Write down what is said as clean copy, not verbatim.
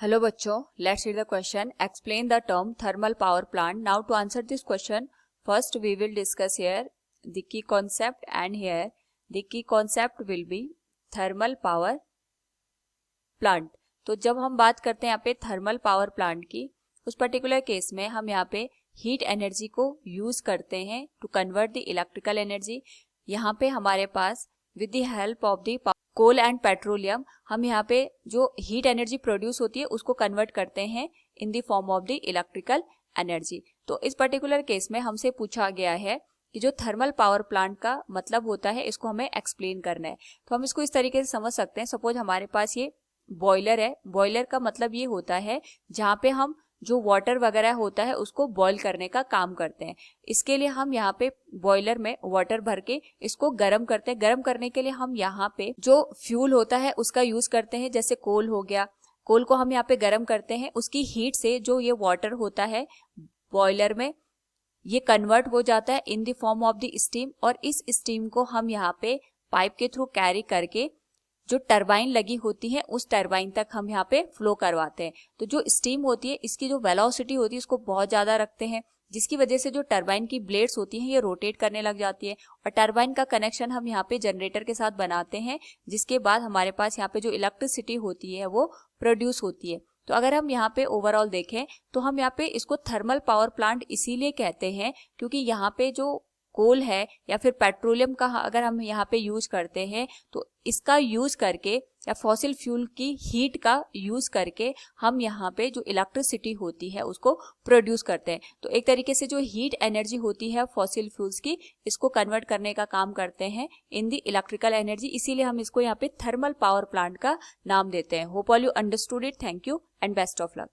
Hello बच्चों, let's read the question. Explain the term thermal power plant. Now to answer this question, first we will discuss here the key concept, and here the key concept will be thermal power plant. तो जब हम बात करते हैं यहाँ पे thermal power plant की, उस पर्टिकुलर केस में हम यहाँ पे हीट एनर्जी को यूज करते हैं to convert the electrical energy. यहाँ पे हमारे पास with the help of the coal and petroleum हम यहाँ पे जो हीट एनर्जी प्रोड्यूस होती है उसको कन्वर्ट करते हैं in the form of the electrical energy. तो इस पर्टिकुलर केस में हमसे पूछा गया है कि जो थर्मल पावर प्लांट का मतलब होता है इसको हमें एक्सप्लेन करना है. तो हम इसको इस तरीके से समझ सकते हैं. सपोज हमारे पास ये बॉयलर है. बॉयलर का मतलब ये होता है जहाँ पे हम जो वाटर वगैरह होता है उसको बॉईल करने का काम करते हैं. इसके लिए हम यहाँ पे बॉयलर में वाटर भर के इसको गर्म करते हैं. गर्म करने के लिए हम यहाँ पे जो फ्यूल होता है उसका यूज करते हैं, जैसे कोल हो गया. कोल को हम यहाँ पे गर्म करते हैं. उसकी हीट से जो ये वाटर होता है बॉयलर में ये कन्वर्ट हो जाता है in the form of the steam, और इस स्टीम को हम यहाँ पे पाइप के थ्रू कैरी करके जो टरबाइन लगी होती है उस टरबाइन तक हम यहाँ पे फ्लो करवाते हैं. तो जो स्टीम होती है इसकी जो वेलोसिटी होती है उसको बहुत ज्यादा रखते हैं, जिसकी वजह से जो टरबाइन की ब्लेड्स होती हैं ये रोटेट करने लग जाती है, और टरबाइन का कनेक्शन हम यहाँ पे जनरेटर के साथ बनाते हैं, जिसके बाद हमारे पास यहाँ पे जो इलेक्ट्रिसिटी होती है वो प्रोड्यूस होती है. तो अगर हम यहाँ पे ओवरऑल देखें तो हम यहाँ पे इसको थर्मल पावर प्लांट इसीलिए कहते हैं क्योंकि यहाँ पे जो कोल है या फिर पेट्रोलियम का अगर हम यहाँ पे यूज करते हैं तो इसका यूज करके या फॉसिल फ्यूल की हीट का यूज करके हम यहाँ पे जो इलेक्ट्रिसिटी होती है उसको प्रोड्यूस करते हैं. तो एक तरीके से जो हीट एनर्जी होती है फॉसिल फ्यूल्स की, इसको कन्वर्ट करने का काम करते हैं इन दी इलेक्ट्रिकल एनर्जी. इसीलिए हम इसको यहाँ पे थर्मल पावर प्लांट का नाम देते हैं. Hope all you understood it. Thank you and best of luck.